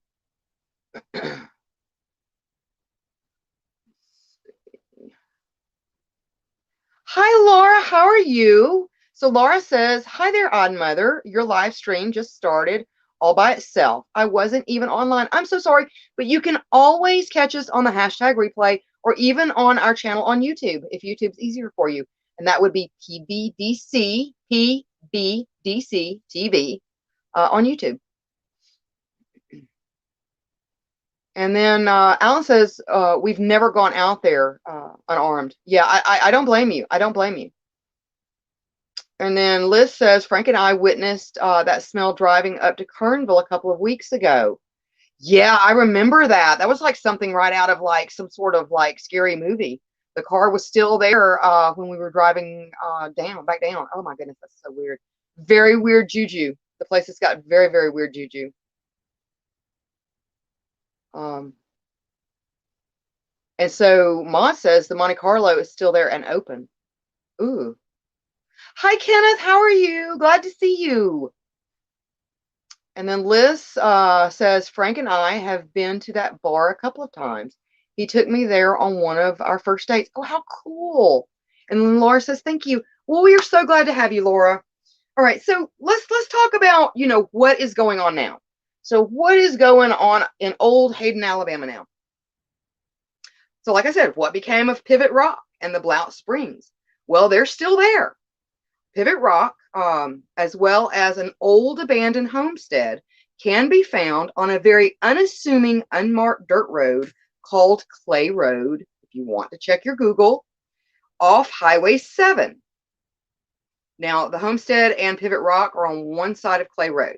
Hi, Laura. How are you? So Laura says, hi there, Odd Mother. Your live stream just started all by itself. I wasn't even online. I'm so sorry, but you can always catch us on the hashtag replay or even on our channel on YouTube if YouTube's easier for you. And that would be PBDC TV on YouTube. And then Alan says, we've never gone out there unarmed. Yeah, I don't blame you. I don't blame you. And then Liz says, Frank and I witnessed that smell driving up to Kernville a couple of weeks ago. Yeah, I remember that. That was like something right out of like some sort of like scary movie. The car was still there when we were driving back down. Oh my goodness, that's so weird. Very weird juju. The place has got very, very weird juju. And so Ma says the Monte Carlo is still there and open. Ooh. Hi, Kenneth. How are you? Glad to see you. And then Liz says, Frank and I have been to that bar a couple of times. He took me there on one of our first dates. Oh, how cool. And then Laura says, thank you. Well, we are so glad to have you, Laura. All right, so let's talk about, what is going on now. So what is going on in old Hayden, Alabama now? So like I said, what became of Pivot Rock and the Blount Springs? Well, they're still there. Pivot Rock, as well as an old abandoned homestead, can be found on a very unassuming, unmarked dirt road called Clay Road, if you want to check your Google, off Highway 7. Now, the homestead and Pivot Rock are on one side of Clay Road.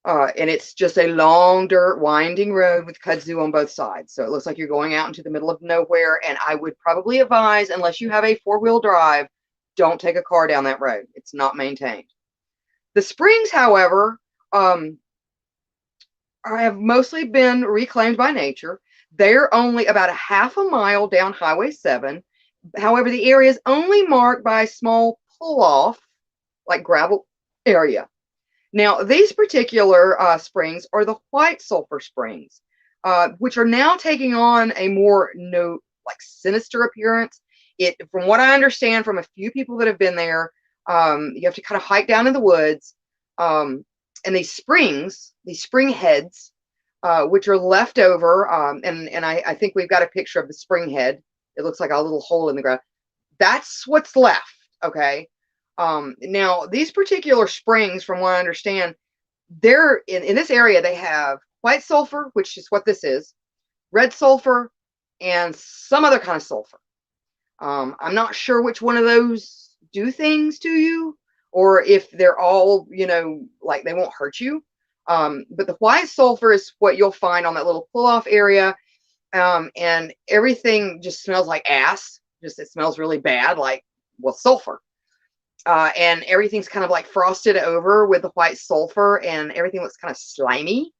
And it's just a long, dirt, winding road with kudzu on both sides. So it looks like you're going out into the middle of nowhere. And I would probably advise, unless you have a four-wheel drive, don't take a car down that road. It's not maintained. The springs, however, have mostly been reclaimed by nature. They're only about a half a mile down Highway 7. However, the area is only marked by a small pull-off, like gravel area. Now, these particular springs are the White Sulphur Springs, which are now taking on a more sinister appearance. From what I understand from a few people that have been there, you have to kind of hike down in the woods, and these spring heads, which are left over, and I think we've got a picture of the spring head. It looks like a little hole in the ground. That's what's left. Okay. Now these particular springs, from what I understand, they're in this area. They have white sulfur, which is what this is, red sulfur, and some other kind of sulfur. I'm not sure which one of those do things to you, or if they're all, like they won't hurt you. But the white sulfur is what you'll find on that little pull-off area. And everything just smells like ass. Just, it smells really bad, like, well, sulfur. And everything's kind of like frosted over with the white sulfur, and everything looks kind of slimy.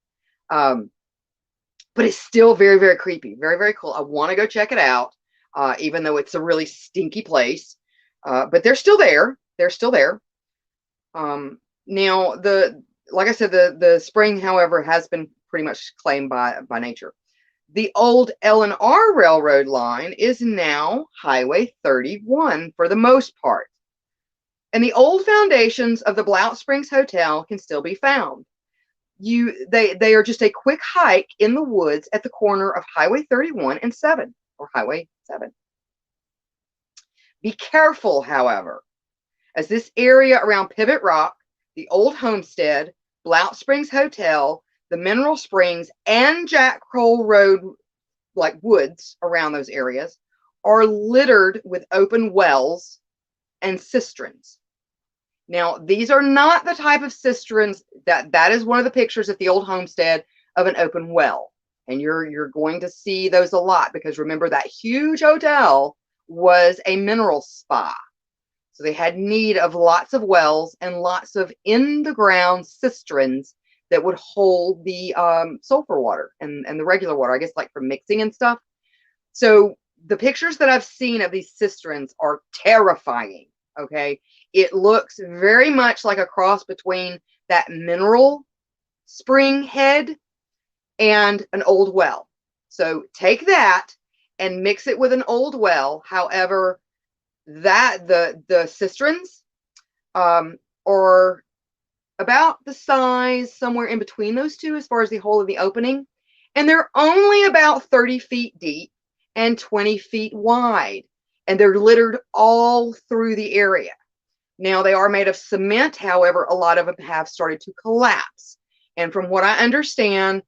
But it's still very, very creepy. Very, very cool. I want to go check it out, even though it's a really stinky place. But they're still there. They're still there. Now, like I said, the spring, however, has been pretty much claimed by nature. The old L&R railroad line is now Highway 31 for the most part. And the old foundations of the Blount Springs Hotel can still be found. They are just a quick hike in the woods at the corner of Highway 31 and 7, or Highway 7. Be careful, however, as this area around Pivot Rock, the Old Homestead, Blount Springs Hotel, the Mineral Springs, and Jack Kroll Road, like woods around those areas, are littered with open wells and cisterns. Now, these are not the type of cisterns that is one of the pictures at the Old Homestead of an open well. And you're going to see those a lot, because remember, that huge hotel was a mineral spa. So they had need of lots of wells and lots of in the ground cisterns that would hold the sulfur water and the regular water, I guess, like for mixing and stuff. So the pictures that I've seen of these cisterns are terrifying. Okay. It looks very much like a cross between that mineral spring head and an old well. So take that and mix it with an old well. However, that the cisterns are about the size somewhere in between those two as far as the hole in the opening, and they're only about 30 feet deep and 20 feet wide, and they're littered all through the area. Now, they are made of cement. However, a lot of them have started to collapse, and from what I understand,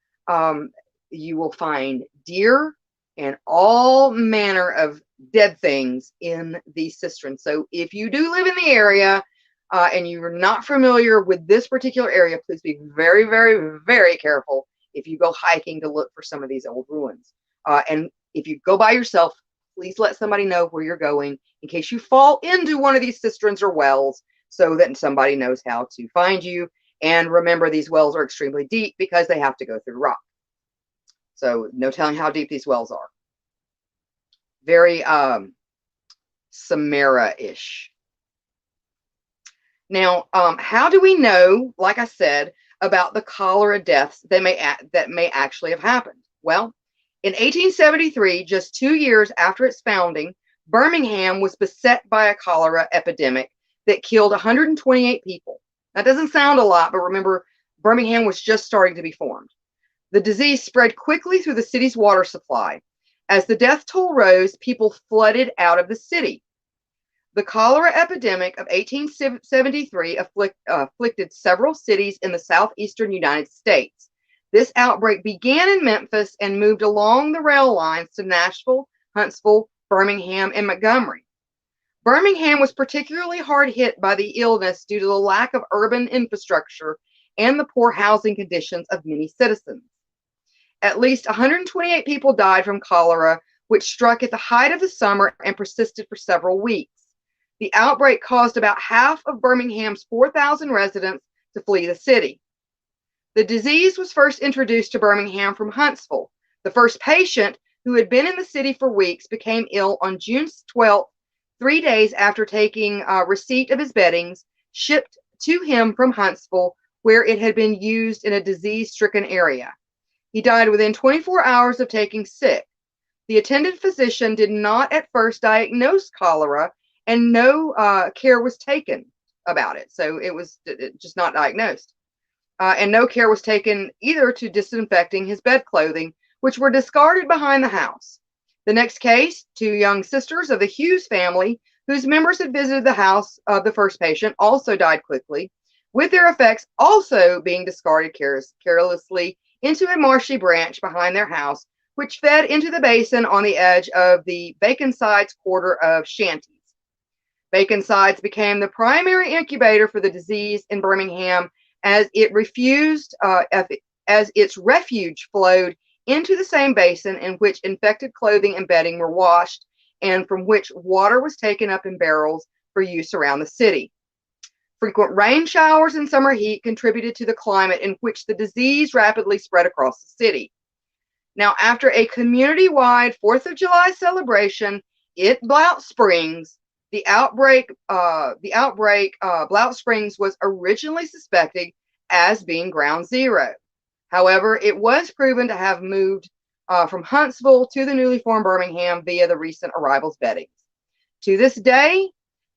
you will find deer and all manner of dead things in these cisterns. So if you do live in the area and you're not familiar with this particular area, please be very, very, very careful if you go hiking to look for some of these old ruins. And if you go by yourself, please let somebody know where you're going in case you fall into one of these cisterns or wells, so that somebody knows how to find you. And remember, these wells are extremely deep because they have to go through rock. So no telling how deep these wells are. Very Samara-ish. Now, how do we know, like I said, about the cholera deaths that may actually have happened? Well, in 1873, just 2 years after its founding, Birmingham was beset by a cholera epidemic that killed 128 people. That doesn't sound a lot, but remember, Birmingham was just starting to be formed. The disease spread quickly through the city's water supply. As the death toll rose, people flooded out of the city. The cholera epidemic of 1873 afflicted several cities in the southeastern United States. This outbreak began in Memphis and moved along the rail lines to Nashville, Huntsville, Birmingham, and Montgomery. Birmingham was particularly hard hit by the illness due to the lack of urban infrastructure and the poor housing conditions of many citizens. At least 128 people died from cholera, which struck at the height of the summer and persisted for several weeks. The outbreak caused about half of Birmingham's 4,000 residents to flee the city. The disease was first introduced to Birmingham from Huntsville. The first patient, who had been in the city for weeks, became ill on June 12th, 3 days after taking receipt of his beddings, shipped to him from Huntsville, where it had been used in a disease-stricken area. He died within 24 hours of taking sick. The attendant physician did not at first diagnose cholera, and no care was taken about it. So it was just not diagnosed. And no care was taken either to disinfecting his bed clothing, which were discarded behind the house. The next case, two young sisters of the Hughes family, whose members had visited the house of the first patient, also died quickly, with their effects also being discarded carelessly into a marshy branch behind their house, which fed into the basin on the edge of the Baconsides quarter of shanties. Baconsides became the primary incubator for the disease in Birmingham, as it refused, as its refuge flowed into the same basin in which infected clothing and bedding were washed, and from which water was taken up in barrels for use around the city. Frequent rain showers and summer heat contributed to the climate in which the disease rapidly spread across the city. Now, after a community-wide 4th of July celebration at Blount Springs, Blount Springs was originally suspected as being ground zero. However, it was proven to have moved from Huntsville to the newly formed Birmingham via the recent arrivals' beddings. To this day,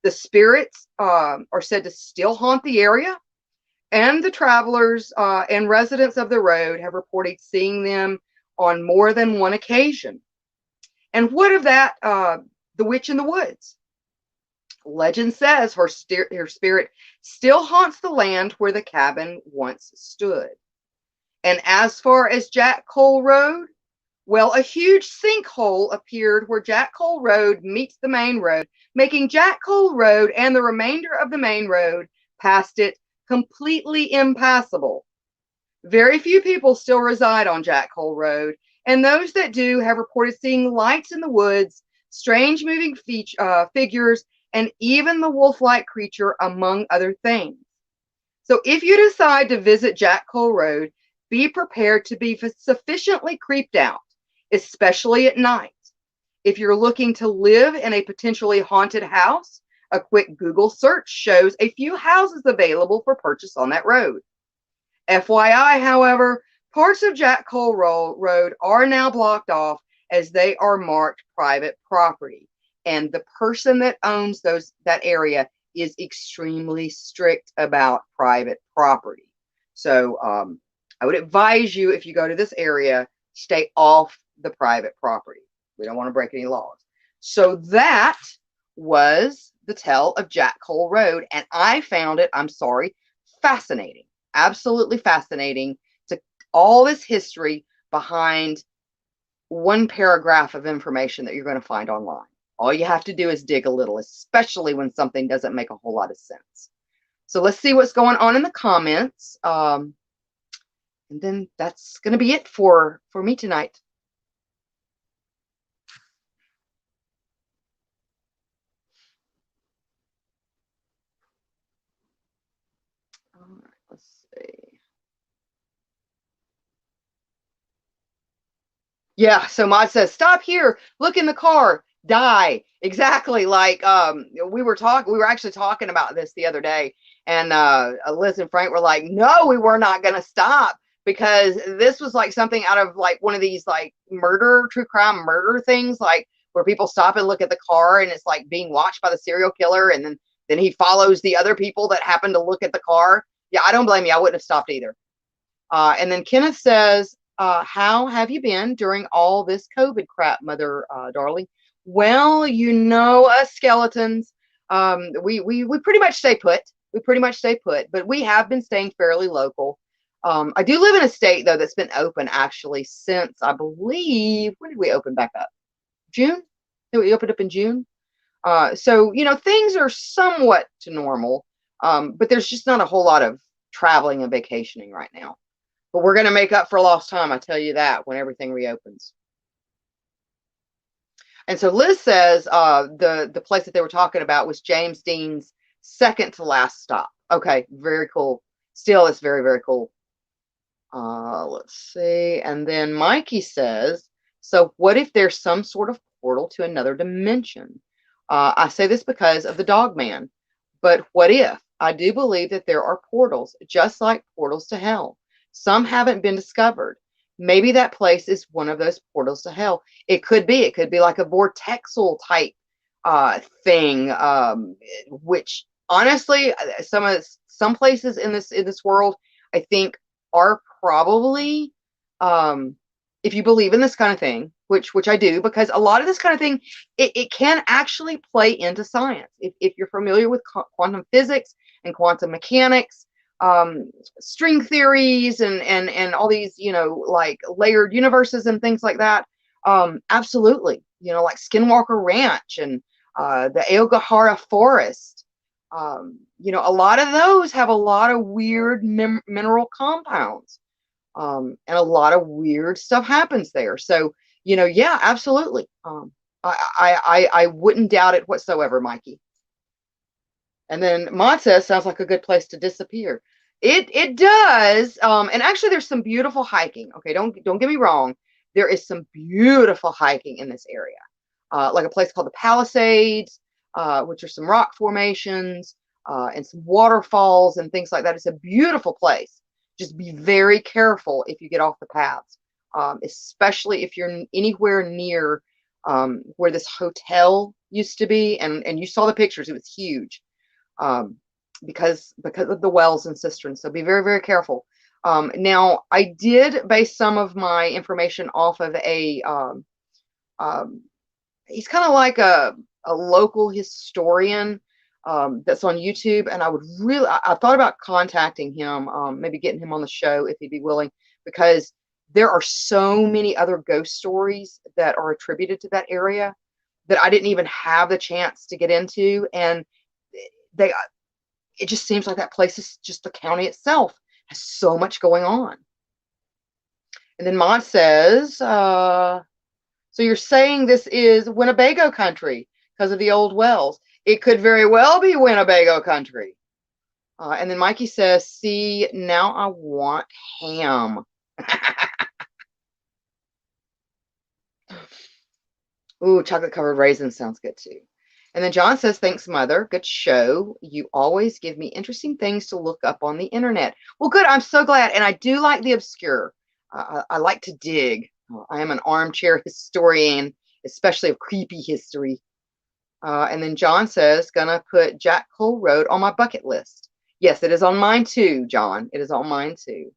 the spirits are said to still haunt the area, and the travelers and residents of the road have reported seeing them on more than one occasion. And what of that, the witch in the woods? Legend says her spirit still haunts the land where the cabin once stood. And as far as Jack Cole Road, well, a huge sinkhole appeared where Jack Cole Road meets the main road, making Jack Cole Road and the remainder of the main road past it completely impassable. Very few people still reside on Jack Cole Road, and those that do have reported seeing lights in the woods, strange moving figures, and even the wolf-like creature, among other things. So if you decide to visit Jack Cole Road, be prepared to be sufficiently creeped out, especially at night. If you're looking to live in a potentially haunted house, a quick Google search shows a few houses available for purchase on that road. FYI, however, parts of Jack Cole Road are now blocked off as they are marked private property. And the person that owns that area is extremely strict about private property. So I would advise you, if you go to this area, stay off the private property. We don't want to break any laws. So that was the tale of Jack Cole Road. And I found it, I'm sorry, fascinating. Absolutely fascinating, to all this history behind one paragraph of information that you're going to find online. All you have to do is dig a little, especially when something doesn't make a whole lot of sense. So let's see what's going on in the comments. And then that's going to be it for me tonight. All right, let's see. Yeah, so Mod says, stop here, look in the car, die. Exactly. Like we were actually talking about this the other day, and Liz and Frank were like, no, we were not gonna stop, because this was like something out of like one of these like true crime murder things, like where people stop and look at the car and it's like being watched by the serial killer, and then he follows the other people that happen to look at the car. Yeah, I don't blame you. I wouldn't have stopped either. And then Kenneth says, how have you been during all this COVID crap, Mother Darling? Well, you know us skeletons, we pretty much stay put. We pretty much stay put, but we have been staying fairly local. I do live in a state, though, that's been open actually since, I believe, when did we open back up? June? Did we open up in June? So, you know, things are somewhat to normal, but there's just not a whole lot of traveling and vacationing right now. But we're going to make up for lost time, I tell you that, when everything reopens. And so Liz says the place that they were talking about was James Dean's second to last stop. Okay, very cool. Still, it's very, very cool. Let's see. And then Mikey says, so what if there's some sort of portal to another dimension? I say this because of the dog man. But what if? I do believe that there are portals, just like portals to hell. Some haven't been discovered. maybe that place is one of those portals to hell. It could be. It could be like a vortexal type thing, which honestly, some places in this world, I think, are probably, um, if you believe in this kind of thing, which I do, because a lot of this kind of thing, it can actually play into science. If you're familiar with quantum physics and quantum mechanics, string theories and all these, like layered universes and things like that, absolutely, like Skinwalker Ranch and the Aogahara Forest. A lot of those have a lot of weird mineral compounds, and a lot of weird stuff happens there. So, yeah, absolutely. I wouldn't doubt it whatsoever, Mikey. And then Maud says, sounds like a good place to disappear. It does. And actually, there's some beautiful hiking. Okay, don't get me wrong. There is some beautiful hiking in this area, like a place called the Palisades, which are some rock formations and some waterfalls and things like that. It's a beautiful place. Just be very careful if you get off the paths, especially if you're anywhere near where this hotel used to be. And you saw the pictures; it was huge, um, because of the wells and cisterns. So be very, very careful. Now, I did base some of my information off of um, he's kind of like a local historian, that's on YouTube, and I thought about contacting him, maybe getting him on the show if he'd be willing, because there are so many other ghost stories that are attributed to that area that I didn't even have the chance to get into, and they it just seems like that place is just the county itself has so much going on. And then Maud says, so you're saying this is Winnebago country because of the old wells. It could very well be Winnebago country. And then Mikey says, see, now I want ham. Ooh, chocolate covered raisins sounds good too. And then John says, thanks, Mother. Good show. You always give me interesting things to look up on the internet. Well, good. I'm so glad. And I do like the obscure. I like to dig. I am an armchair historian, especially of creepy history. And then John says, gonna put Jack Cole Road on my bucket list. Yes, it is on mine too, John. It is on mine too.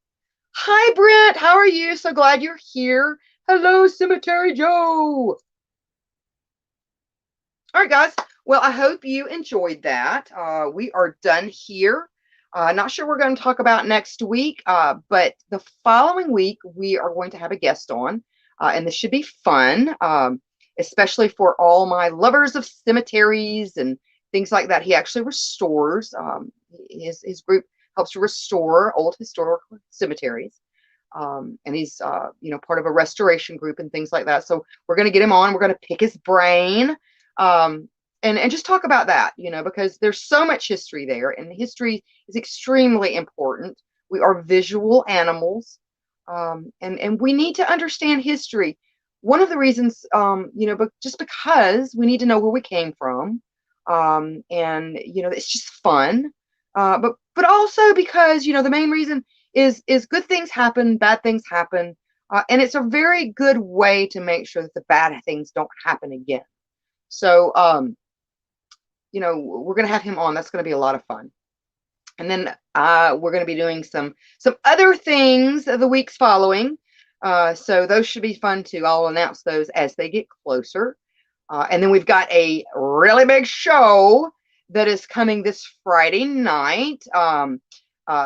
Hi, Brent. How are you? So glad you're here. Hello, Cemetery Joe. All right, guys. Well, I hope you enjoyed that. We are done here. Not sure we're going to talk about next week, but the following week we are going to have a guest on, and this should be fun, especially for all my lovers of cemeteries and things like that. He actually restores. His group helps to restore old historical cemeteries, and he's part of a restoration group and things like that. So we're going to get him on. We're going to pick his brain. And just talk about that, because there's so much history there, and history is extremely important. We are visual animals, and we need to understand history. One of the reasons, but just because we need to know where we came from, and it's just fun, but also because the main reason is good things happen, bad things happen, and it's a very good way to make sure that the bad things don't happen again. So, we're going to have him on. That's going to be a lot of fun. And then we're going to be doing some other things the weeks following. So those should be fun too. I'll announce those as they get closer. And then we've got a really big show that is coming this Friday night.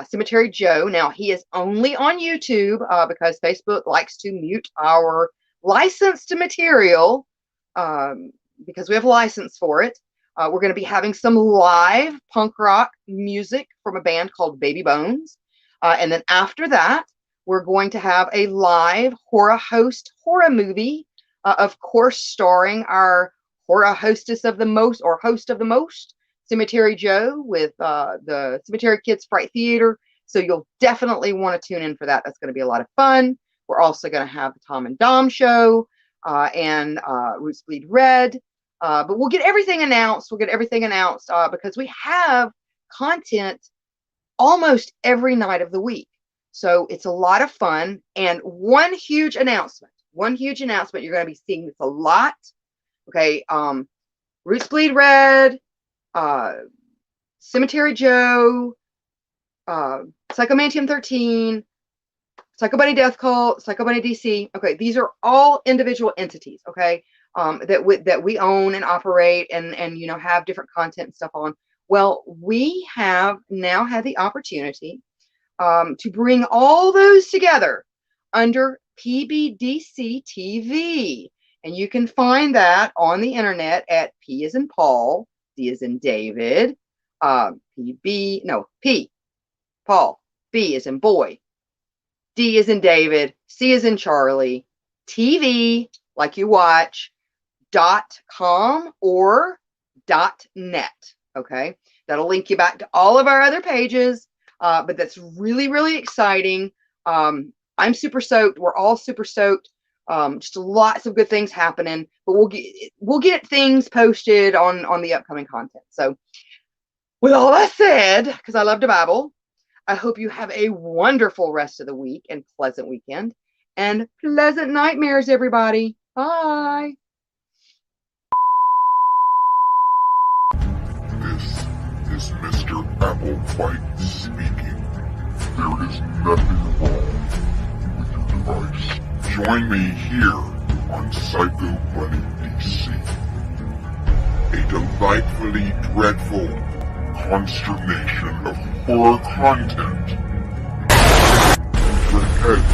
Cemetery Joe. Now, he is only on YouTube because Facebook likes to mute our licensed material, because we have a license for it. We're going to be having some live punk rock music from a band called Baby Bones. And then after that, we're going to have a live horror host horror movie, of course, starring our horror hostess of the most, or host of the most, Cemetery Joe, with the Cemetery Kids Fright Theater. So you'll definitely want to tune in for that. That's going to be a lot of fun. We're also going to have the Tom and Dom show, and Roots Bleed Red. But we'll get everything announced. Because we have content almost every night of the week. So it's a lot of fun. And one huge announcement you're going to be seeing this a lot. Okay. Roots Bleed Red, Cemetery Joe, Psychomantium 13, Psycho Bunny Death Cult, Psycho Bunny DC. Okay, these are all individual entities. Okay, that we own and operate, and have different content and stuff on. Well, we have now had the opportunity to bring all those together under PBDC TV, and you can find that on the internet at P as in Paul, D as in David, P Paul, B as in boy, D as in David, C as in Charlie, TV, like you watch, .com or .net. Okay, that'll link you back to all of our other pages. But that's really, really exciting. I'm super stoked. We're all super stoked. Just lots of good things happening. But we'll get things posted on the upcoming content. So, with all that said, because I love to babble, I hope you have a wonderful rest of the week and pleasant weekend and pleasant nightmares, everybody. Bye. This is Mr. Applewhite speaking. There is nothing wrong with your device. Join me here on Psycho Bunny DC. A delightfully dreadful consternation of horror content. Your head